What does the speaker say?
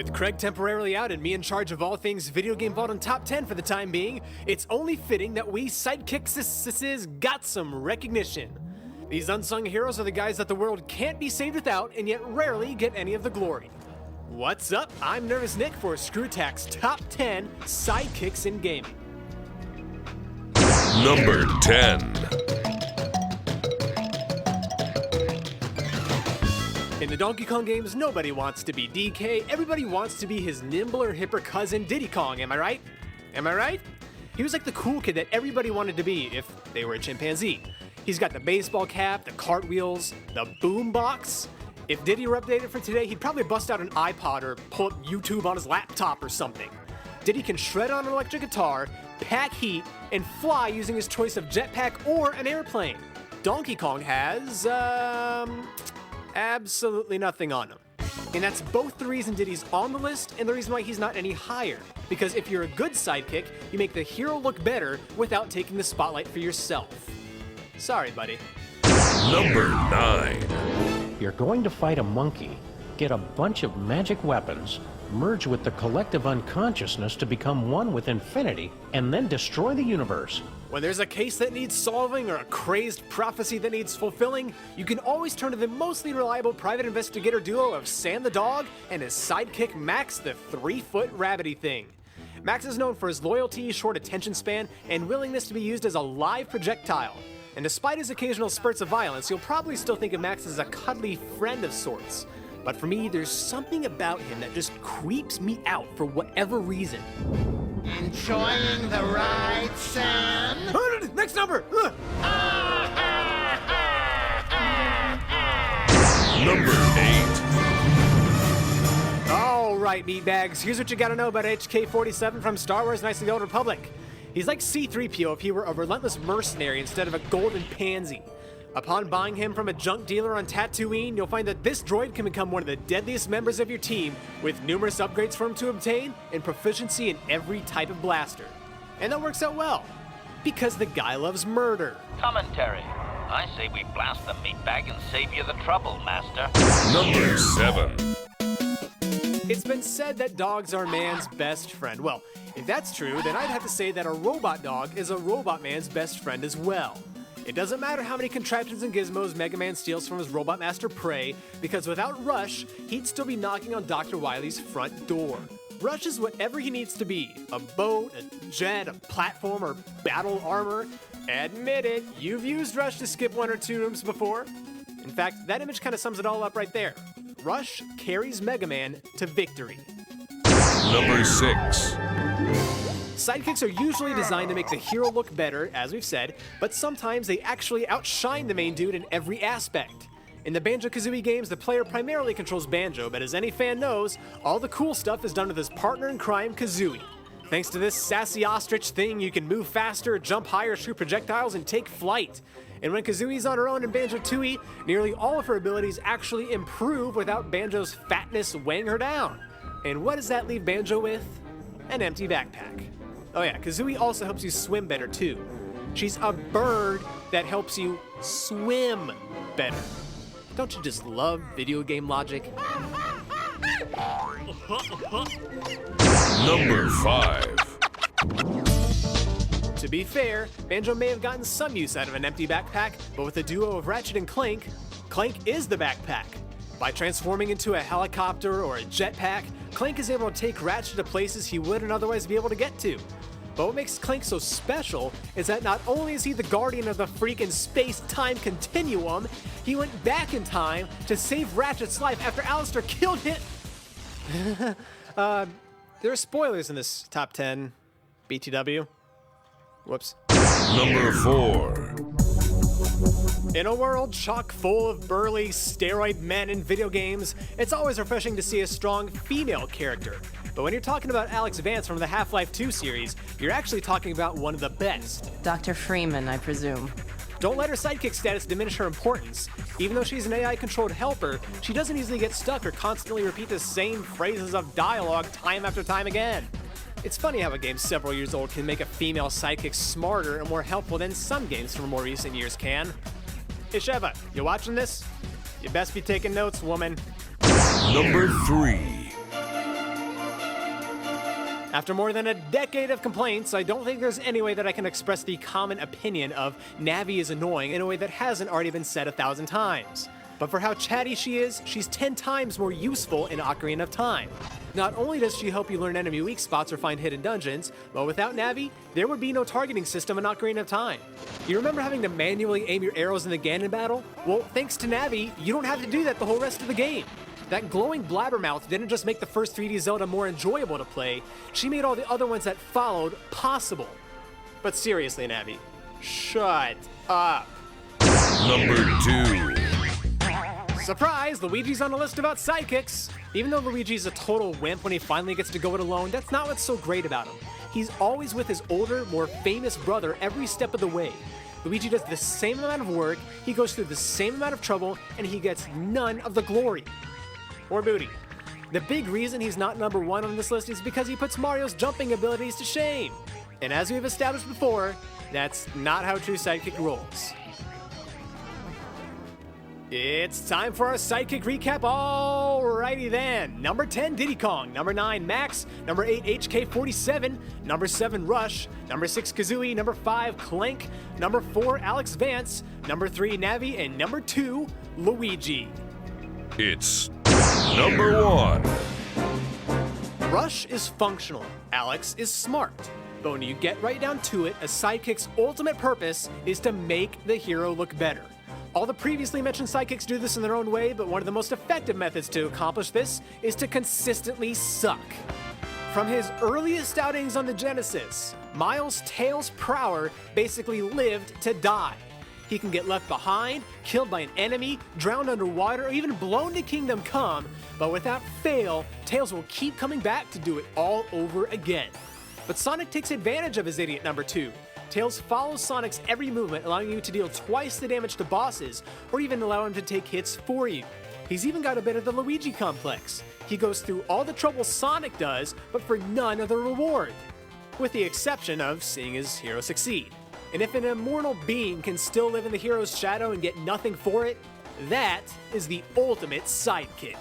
With Craig temporarily out and me in charge of all things Video Game Vault and Top 10 for the time being, it's only fitting that we Sidekicks got some recognition. These unsung heroes are the guys that the world can't be saved without and yet rarely get any of the glory. What's up? I'm Nervous Nick for ScrewAttack's Top 10 Sidekicks in Gaming. Number 10. In the Donkey Kong games, nobody wants to be DK, everybody wants to be his nimbler, hipper cousin Diddy Kong, am I right? Am I right? He was like the cool kid that everybody wanted to be if they were a chimpanzee. He's got the baseball cap, the cartwheels, the boombox. If Diddy were updated for today, he'd probably bust out an iPod or pull up YouTube on his laptop or something. Diddy can shred on an electric guitar, pack heat, and fly using his choice of jetpack or an airplane. Donkey Kong has, absolutely nothing on him. And that's both the reason Diddy's on the list and the reason why he's not any higher. Because if you're a good sidekick, you make the hero look better without taking the spotlight for yourself. Sorry, buddy. Number 9. You're going to fight a monkey, get a bunch of magic weapons, merge with the collective unconsciousness to become one with infinity, and then destroy the universe. When there's a case that needs solving or a crazed prophecy that needs fulfilling, you can always turn to the mostly reliable private investigator duo of Sam the dog and his sidekick Max the 3-foot rabbity thing. Max is known for his loyalty, short attention span, and willingness to be used as a live projectile. And despite his occasional spurts of violence, you'll probably still think of Max as a cuddly friend of sorts. But for me, there's something about him that just creeps me out for whatever reason. Enjoying the ride, Sam? Next number! Number 8. All right, meatbags, here's what you gotta know about HK-47 from Star Wars Knights of the Old Republic. He's like C-3PO if he were a relentless mercenary instead of a golden pansy. Upon buying him from a junk dealer on Tatooine, you'll find that this droid can become one of the deadliest members of your team, with numerous upgrades for him to obtain and proficiency in every type of blaster. And that works out well, because the guy loves murder. Commentary. I say we blast the meatbag and save you the trouble, Master. Number 7. It's been said that dogs are man's best friend. Well, if that's true, then I'd have to say that a robot dog is a robot man's best friend as well. It doesn't matter how many contraptions and gizmos Mega Man steals from his robot master Prey, because without Rush, he'd still be knocking on Dr. Wily's front door. Rush is whatever he needs to be. A boat, a jet, a platform, or battle armor. Admit it, you've used Rush to skip 1 or 2 rooms before. In fact, that image kind of sums it all up right there. Rush carries Mega Man to victory. Number 6. Sidekicks are usually designed to make the hero look better, as we've said, but sometimes they actually outshine the main dude in every aspect. In the Banjo-Kazooie games, the player primarily controls Banjo, but as any fan knows, all the cool stuff is done with his partner in crime, Kazooie. Thanks to this sassy ostrich thing, you can move faster, jump higher, shoot projectiles, and take flight. And when Kazooie's on her own in Banjo-Tooie, nearly all of her abilities actually improve without Banjo's fatness weighing her down. And what does that leave Banjo with? An empty backpack. Oh yeah, Kazooie also helps you swim better too. She's a bird that helps you swim better. Don't you just love video game logic? Number 5. To be fair, Banjo may have gotten some use out of an empty backpack, but with the duo of Ratchet and Clank, Clank is the backpack. By transforming into a helicopter or a jetpack, Clank is able to take Ratchet to places he wouldn't otherwise be able to get to. But what makes Clank so special is that not only is he the guardian of the freaking space-time continuum, he went back in time to save Ratchet's life after Alistair killed him. There are spoilers in this top 10. BTW. Whoops. Number 4. In a world chock full of burly, steroid men in video games, it's always refreshing to see a strong female character. But when you're talking about Alex Vance from the Half-Life 2 series, you're actually talking about one of the best. Dr. Freeman, I presume. Don't let her sidekick status diminish her importance. Even though she's an AI-controlled helper, she doesn't easily get stuck or constantly repeat the same phrases of dialogue time after time again. It's funny how a game several years old can make a female sidekick smarter and more helpful than some games from more recent years can. Hey Sheva, you watching this? You best be taking notes, woman. Number 3. After more than a decade of complaints, I don't think there's any way that I can express the common opinion of Navi is annoying in a way that hasn't already been said 1,000 times. But for how chatty she is, she's 10 times more useful in Ocarina of Time. Not only does she help you learn enemy weak spots or find hidden dungeons, but without Navi, there would be no targeting system in Ocarina of Time. You remember having to manually aim your arrows in the Ganon battle? Well, thanks to Navi, you don't have to do that the whole rest of the game. That glowing blabbermouth didn't just make the first 3D Zelda more enjoyable to play, she made all the other ones that followed possible. But seriously, Navi, shut up. Number 2. Surprise! Luigi's on the list about sidekicks! Even though Luigi's a total wimp when he finally gets to go it alone, that's not what's so great about him. He's always with his older, more famous brother every step of the way. Luigi does the same amount of work, he goes through the same amount of trouble, and he gets none of the glory. Or booty. The big reason he's not number 1 on this list is because he puts Mario's jumping abilities to shame. And as we've established before, that's not how true sidekick rolls. It's time for our sidekick recap. Alrighty then. Number 10, Diddy Kong. Number 9, Max. Number 8, HK47. Number 7, Rush. Number 6, Kazooie. Number 5, Clank. Number 4, Alex Vance. Number 3, Navi. And number 2, Luigi. It's number 1. Rush is functional. Alex is smart. But when you get right down to it, a sidekick's ultimate purpose is to make the hero look better. All the previously mentioned sidekicks do this in their own way, but one of the most effective methods to accomplish this is to consistently suck. From his earliest outings on the Genesis, Miles Tails Prower basically lived to die. He can get left behind, killed by an enemy, drowned underwater, or even blown to Kingdom Come, but without fail, Tails will keep coming back to do it all over again. But Sonic takes advantage of his idiot number 2. Tails follows Sonic's every movement, allowing you to deal twice the damage to bosses, or even allow him to take hits for you. He's even got a bit of the Luigi complex. He goes through all the trouble Sonic does, but for none of the reward. With the exception of seeing his hero succeed. And if an immortal being can still live in the hero's shadow and get nothing for it, that is the ultimate sidekick.